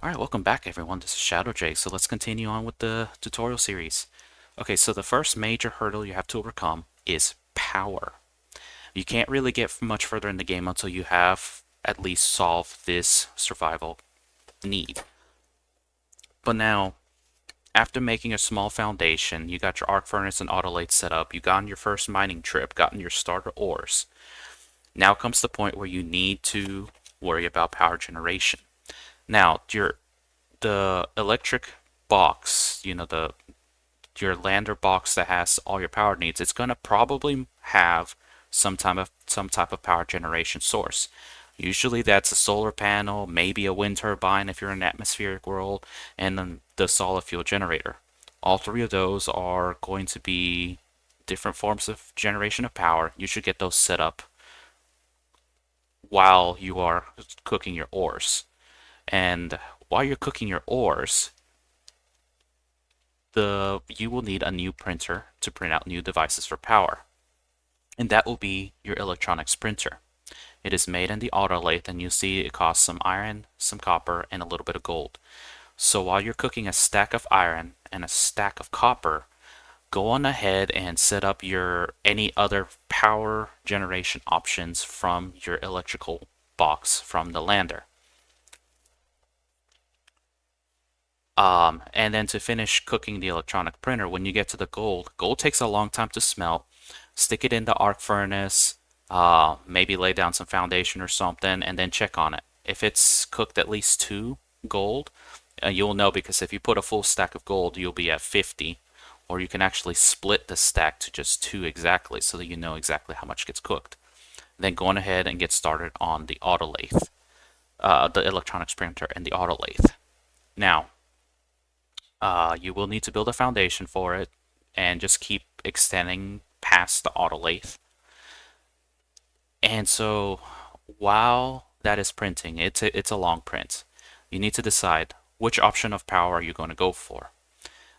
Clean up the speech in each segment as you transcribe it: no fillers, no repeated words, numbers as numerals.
Alright, welcome back everyone. This is Shadow Jake. So let's continue on with the tutorial series. Okay, so the first major hurdle you have to overcome is power. You can't really get much further in the game until you have at least solved this survival need. But now, after making a small foundation, you got your arc furnace and autolathe set up, you got on your first mining trip, gotten your starter ores. Now comes the point where you need to worry about power generation. Now, the electric box, your lander box that has all your power needs, it's going to probably have some type of power generation source. Usually that's a solar panel, maybe a wind turbine if you're in an atmospheric world, and then the solid fuel generator. All three of those are going to be different forms of generation of power. You should get those set up while you are cooking your ores. And while you're cooking your ores, you will need a new printer to print out new devices for power. And that will be your electronics printer. It is made in the auto lathe, and you see it costs some iron, some copper, and a little bit of gold. So while you're cooking a stack of iron and a stack of copper, go on ahead and set up your any other power generation options from your electrical box from the lander. And then to finish cooking the electronic printer, when you get to the gold takes a long time to smelt. Stick it in the arc furnace, maybe lay down some foundation or something, and then check on it. If it's cooked at least 2 gold, you'll know, because if you put a full stack of gold, you'll be at 50. Or you can actually split the stack to just 2 exactly, so that you know exactly how much gets cooked. Then go on ahead and get started on the autolathe, the electronics printer and the autolathe. Now, you will need to build a foundation for it and just keep extending past the autolathe. And so while that is printing, it's a long print. You need to decide which option of power are you going to go for.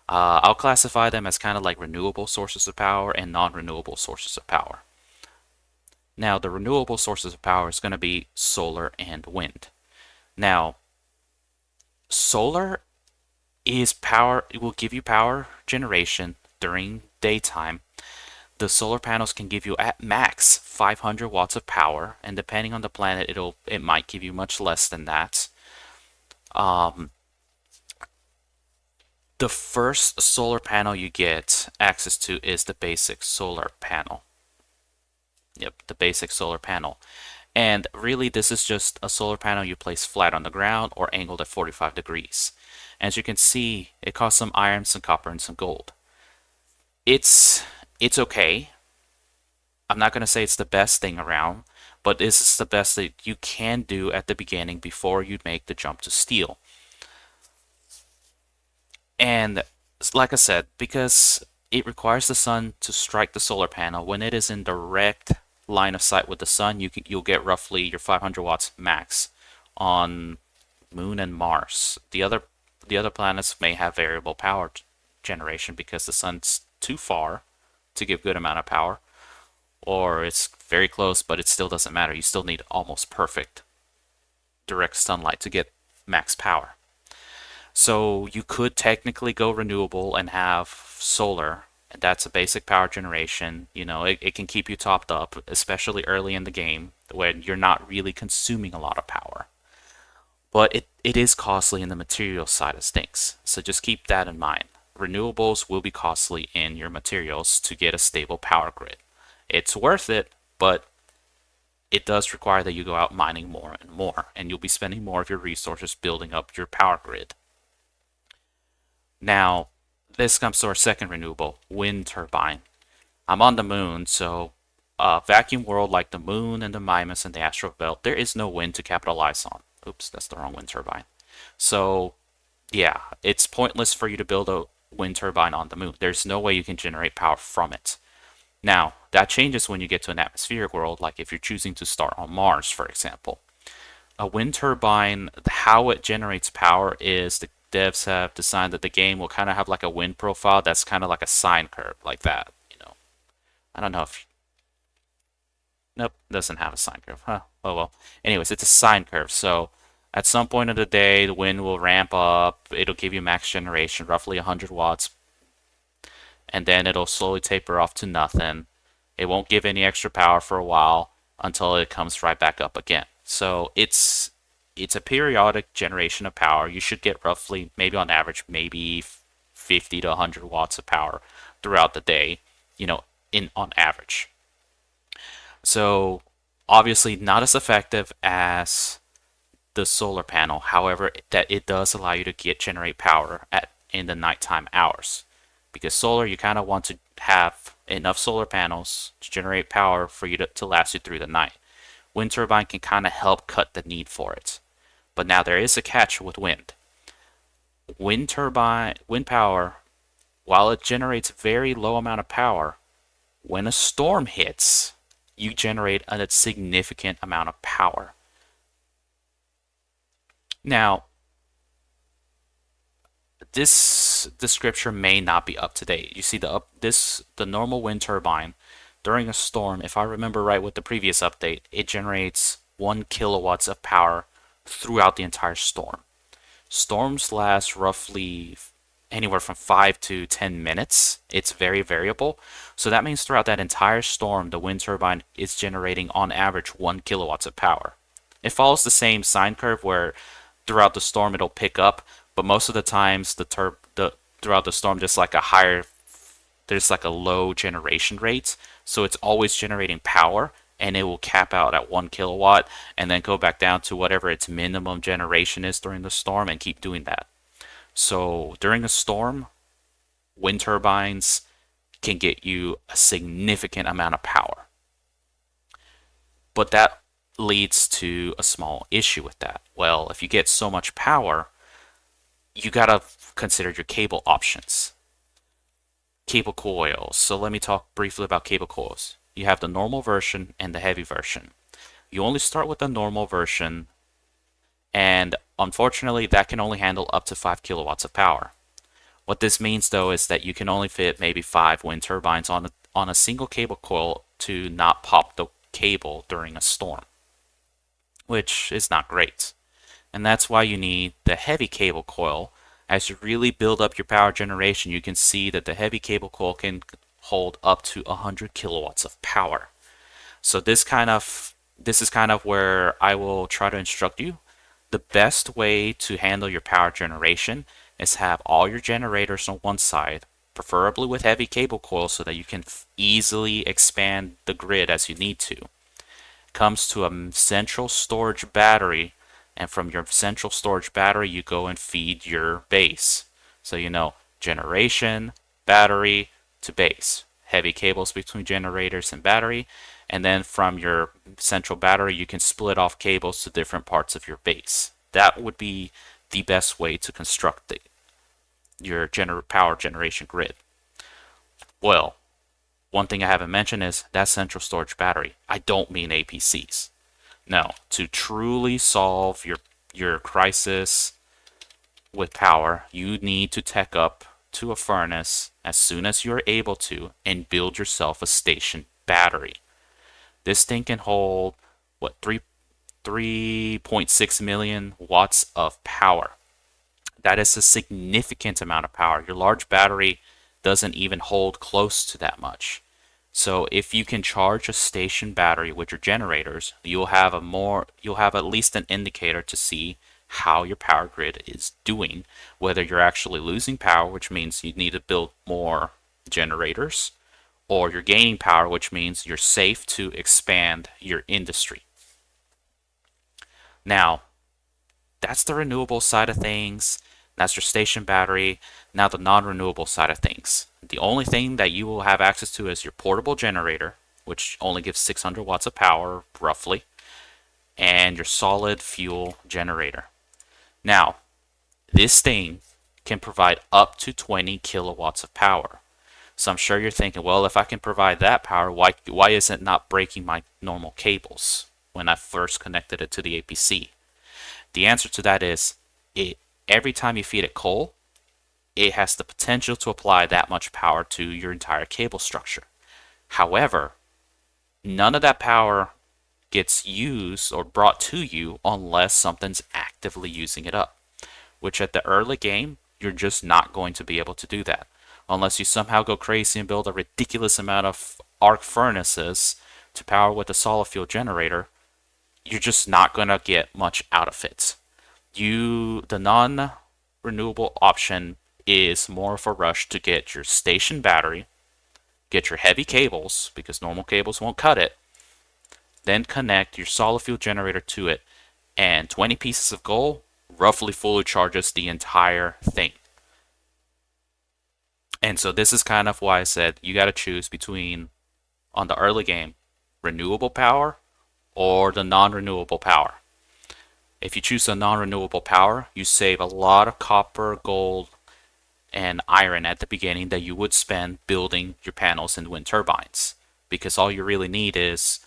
I'll classify them as kind of like renewable sources of power and non-renewable sources of power. Now, the renewable sources of power is going to be solar and wind. Now, solar is power. It will give you power generation during daytime. The solar panels can give you at max 500 watts of power, and depending on the planet, it might give you much less than that. The first solar panel you get access to is the basic solar panel. Yep, the basic solar panel. And really, this is just a solar panel you place flat on the ground or angled at 45 degrees. As you can see, it costs some iron, some copper, and some gold. It's okay. I'm not going to say it's the best thing around, but this is the best that you can do at the beginning before you make the jump to steel. And like I said, because it requires the sun to strike the solar panel, when it is in direct line of sight with the sun, you'll get roughly your 500 watts max on Moon and Mars. The other planets may have variable power generation because the sun's too far to give good amount of power, or it's very close, but it still doesn't matter. You still need almost perfect direct sunlight to get max power. So you could technically go renewable and have solar, and that's a basic power generation. It can keep you topped up, especially early in the game when you're not really consuming a lot of power. But it is costly in the material side of things, so just keep that in mind. Renewables will be costly in your materials to get a stable power grid. It's worth it, but it does require that you go out mining more and more, and you'll be spending more of your resources building up your power grid. Now, this comes to our second renewable, wind turbine. I'm on the moon, so vacuum world like the moon and the Mimas and the asteroid belt, there is no wind to capitalize on. Oops, that's the wrong wind turbine. So, yeah, it's pointless for you to build a wind turbine on the moon. There's no way you can generate power from it. Now, that changes when you get to an atmospheric world, like if you're choosing to start on Mars, for example. A wind turbine, how it generates power is the devs have designed that the game will kind of have like a wind profile that's kind of like a sine curve, like that. I don't know if... Nope, doesn't have a sine curve. Huh. Oh well. Anyways, it's a sine curve, so At some point of the day, the wind will ramp up. It'll give you max generation, roughly 100 watts, and then it'll slowly taper off to nothing. It won't give any extra power for a while until it comes right back up again. So it's a periodic generation of power. You should get roughly, maybe on average, maybe 50 to 100 watts of power throughout the day, in on average. So obviously not as effective as the solar panel. However, that it does allow you to generate power in the nighttime hours. Because solar, you kind of want to have enough solar panels to generate power for you to last you through the night. Wind turbine can kind of help cut the need for it. But now there is a catch with wind. Wind power, while it generates a very low amount of power, when a storm hits, you generate a significant amount of power. Now, this description may not be up to date. You see the normal wind turbine during a storm, if I remember right with the previous update, it generates 1 kilowatts of power throughout the entire storm. Storms last roughly anywhere from 5 to 10 minutes. It's very variable. So that means throughout that entire storm, the wind turbine is generating on average 1 kilowatts of power. It follows the same sine curve where throughout the storm it'll pick up, but most of the times throughout the storm there's like a low generation rate, so it's always generating power, and it will cap out at 1 kilowatt and then go back down to whatever its minimum generation is during the storm and keep doing that. So during a storm, wind turbines can get you a significant amount of power. But that leads to a small issue with that. Well, if you get so much power, you gotta consider your cable options. Cable coils. So let me talk briefly about cable coils. You have the normal version and the heavy version. You only start with the normal version, and unfortunately that can only handle up to 5 kilowatts of power. What this means though is that you can only fit maybe 5 wind turbines on a single cable coil to not pop the cable during a storm, which is not great. And that's why you need the heavy cable coil. As you really build up your power generation, you can see that the heavy cable coil can hold up to 100 kilowatts of power. So this is kind of where I will try to instruct you. The best way to handle your power generation is have all your generators on one side, preferably with heavy cable coils so that you can easily expand the grid as you need to. Comes to a central storage battery, and from your central storage battery you go and feed your base. So generation, battery to base, heavy cables between generators and battery, and then from your central battery you can split off cables to different parts of your base. That would be the best way to construct your power generation grid. Well, one thing I haven't mentioned is that central storage battery. I don't mean APCs. No, to truly solve your crisis with power, you need to tech up to a furnace as soon as you're able to and build yourself a station battery. This thing can hold, 3.6 million watts of power. That is a significant amount of power. Your large battery doesn't even hold close to that much. So if you can charge a station battery with your generators, you'll have at least an indicator to see how your power grid is doing, whether you're actually losing power, which means you need to build more generators, or you're gaining power, which means you're safe to expand your industry. Now, that's the renewable side of things. That's your station battery. Now the non-renewable side of things. The only thing that you will have access to is your portable generator, which only gives 600 watts of power, roughly, and your solid fuel generator. Now, this thing can provide up to 20 kilowatts of power. So I'm sure you're thinking, well, if I can provide that power, why is it not breaking my normal cables when I first connected it to the APC? The answer to that is, every time you feed it coal, it has the potential to apply that much power to your entire cable structure. However, none of that power gets used or brought to you unless something's actively using it up, which at the early game, you're just not going to be able to do that. Unless you somehow go crazy and build a ridiculous amount of arc furnaces to power with a solid fuel generator, you're just not going to get much out of it. The non-renewable option is more of a rush to get your station battery, get your heavy cables, because normal cables won't cut it, then connect your solid fuel generator to it, and 20 pieces of gold roughly fully charges the entire thing. And so this is kind of why I said you got to choose between, on the early game, renewable power or the non-renewable power. If you choose the non-renewable power, you save a lot of copper, gold, and iron at the beginning that you would spend building your panels and wind turbines. Because all you really need is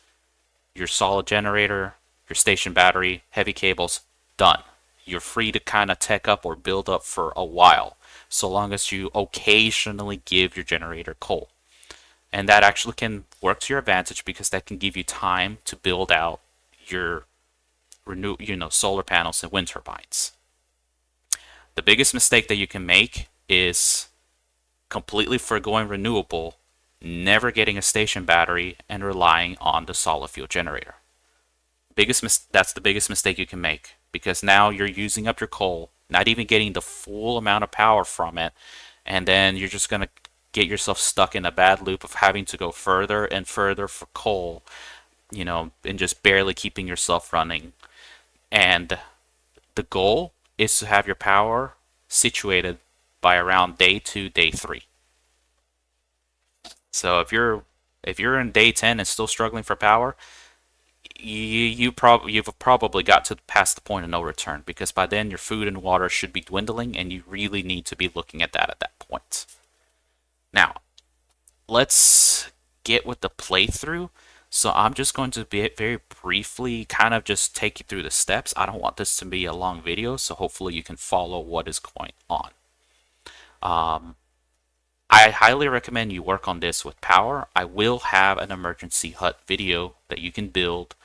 your solid generator, your station battery, heavy cables, done. You're free to kind of tech up or build up for a while, so long as you occasionally give your generator coal. And that actually can work to your advantage because that can give you time to build out your solar panels and wind turbines. The biggest mistake that you can make is completely foregoing renewable, never getting a station battery, and relying on the solid fuel generator. That's the biggest mistake you can make, because now you're using up your coal, not even getting the full amount of power from it, and then you're just going to get yourself stuck in a bad loop of having to go further and further for coal, and just barely keeping yourself running. And the goal is to have your power situated by around day 2, day 3. So if you're in day 10 and still struggling for power, you've probably got to past the point of no return, because by then your food and water should be dwindling, and you really need to be looking at that point. Now, let's get with the playthrough. So I'm just going to be very briefly kind of just take you through the steps. I don't want this to be a long video, so hopefully you can follow what is going on. I highly recommend you work on this with power. I will have an emergency hut video that you can build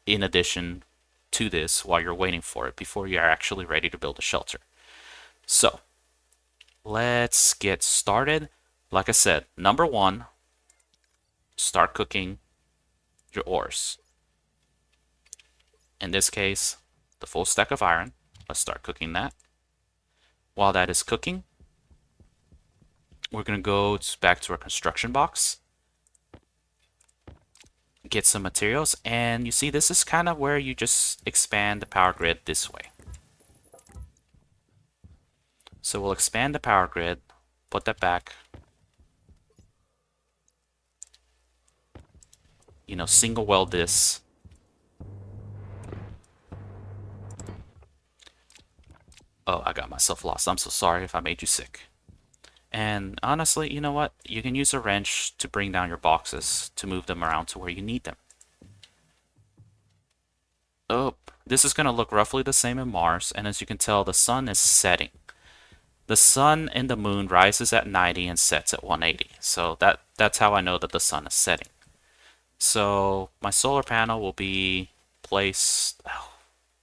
in addition to this while you're waiting for it, before you're actually ready to build a shelter. So let's get started. Like I said, number 1, start cooking your ores. In this case, the full stack of iron. Let's start cooking that. While that is cooking, we're going to go back to our construction box, get some materials, and you see this is kind of where you just expand the power grid this way. So we'll expand the power grid, put that back, single weld this. Oh, I got myself lost. I'm so sorry if I made you sick. And honestly, you know what? You can use a wrench to bring down your boxes to move them around to where you need them. Oh, this is going to look roughly the same in Mars, and as you can tell, the sun is setting. The sun and the moon rises at 90 and sets at 180. So that's how I know that the sun is setting. So my solar panel will be placed... Oh,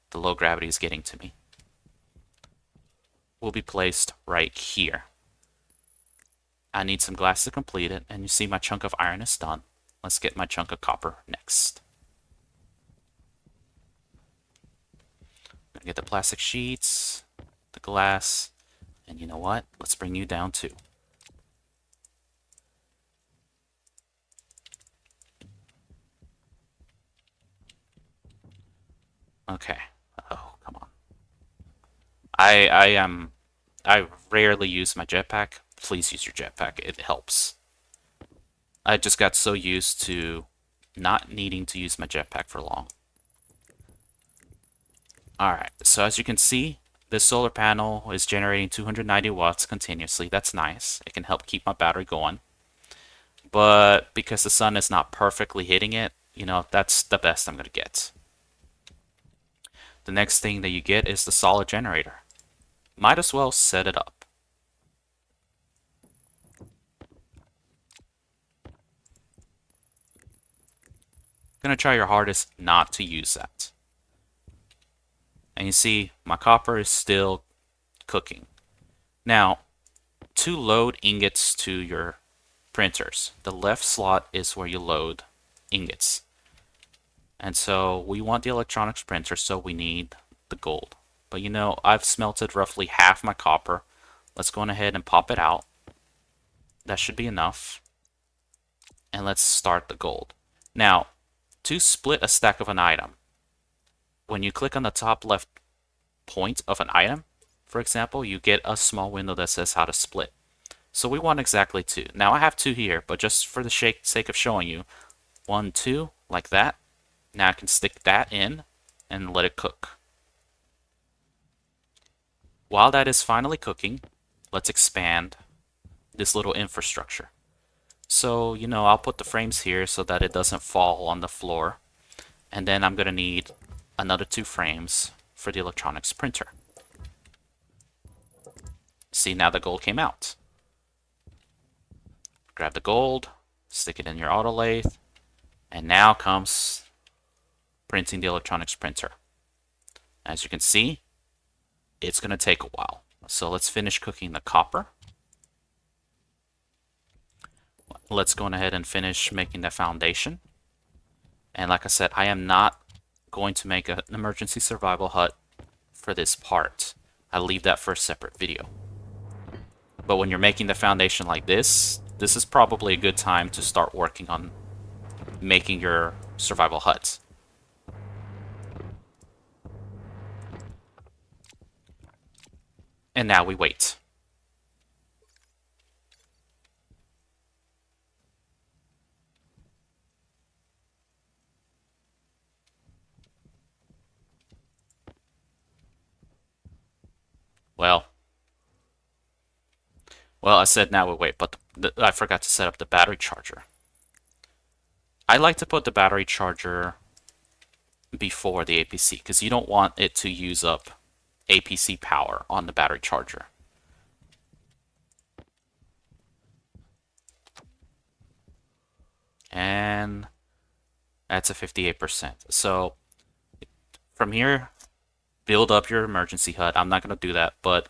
the low gravity is getting to me. Will be placed right here. I need some glass to complete it, and you see my chunk of iron is done. Let's get my chunk of copper next. I'm gonna get the plastic sheets, the glass, and you know what? Let's bring you down too. Okay. Oh, come on. I rarely use my jetpack. Please use your jetpack. It helps. I just got so used to not needing to use my jetpack for long. Alright, so as you can see, this solar panel is generating 290 watts continuously. That's nice. It can help keep my battery going. But because the sun is not perfectly hitting it, that's the best I'm going to get. The next thing that you get is the solid generator. Might as well set it up. Gonna try your hardest not to use that. And you see my copper is still cooking. Now, to load ingots to your printers, the left slot is where you load ingots. And so we want the electronics printer, so we need the gold. But you know, I've smelted roughly half my copper. Let's go on ahead and pop it out. That should be enough. And let's start the gold. Now, to split a stack of an item, when you click on the top left point of an item, for example, you get a small window that says how to split. So we want exactly 2. Now I have 2 here, but just for the sake of showing you, 1, 2, like that. Now I can stick that in and let it cook. While that is finally cooking, let's expand this little infrastructure. So, you know, I'll put the frames here so that it doesn't fall on the floor. And then I'm going to need another 2 frames for the electronics printer. See, now the gold came out. Grab the gold, stick it in your auto lathe, and now comes printing the electronics printer. As you can see, it's going to take a while. So let's finish cooking the copper. Let's go ahead and finish making the foundation. And like I said, I am not going to make an emergency survival hut for this part. I'll leave that for a separate video. But when you're making the foundation like this is probably a good time to start working on making your survival huts. And now we wait. Well, I said now we wait, but I forgot to set up the battery charger. I like to put the battery charger before the APC because you don't want it to use up APC power on the battery charger. And that's a 58%. So from here, build up your emergency hut. I'm not going to do that, but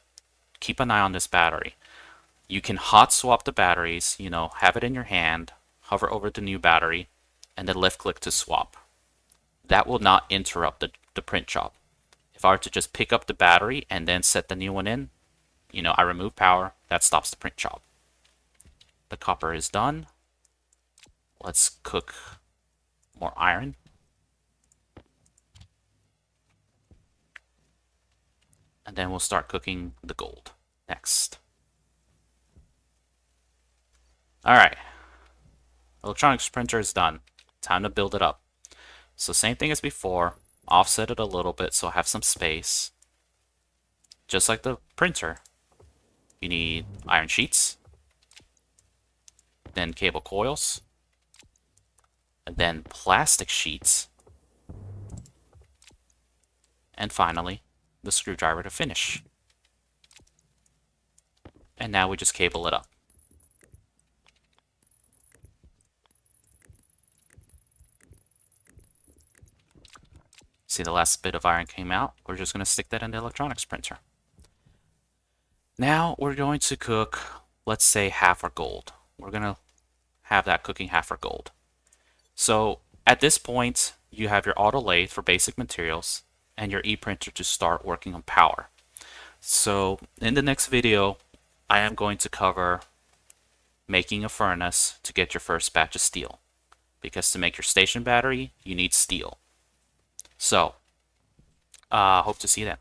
keep an eye on this battery. You can hot swap the batteries, you know, have it in your hand, hover over the new battery, and then left click to swap. That will not interrupt the print job. If I were to just pick up the battery and then set the new one in, you know, I remove power, that stops the print job. The copper is done. Let's cook more iron. And then we'll start cooking the gold next. Alright, electronics printer is done. Time to build it up. So same thing as before, offset it a little bit so I have some space. Just like the printer, you need iron sheets, then cable coils, and then plastic sheets, and finally the screwdriver to finish. And now we just cable it up. See, the last bit of iron came out. We're just going to stick that in the electronics printer. Now we're going to cook, let's say, half our gold. We're going to have that cooking half our gold. So at this point, you have your auto lathe for basic materials and your e-printer to start working on power. So in the next video, I am going to cover making a furnace to get your first batch of steel. Because to make your station battery, you need steel. So, hope to see you then.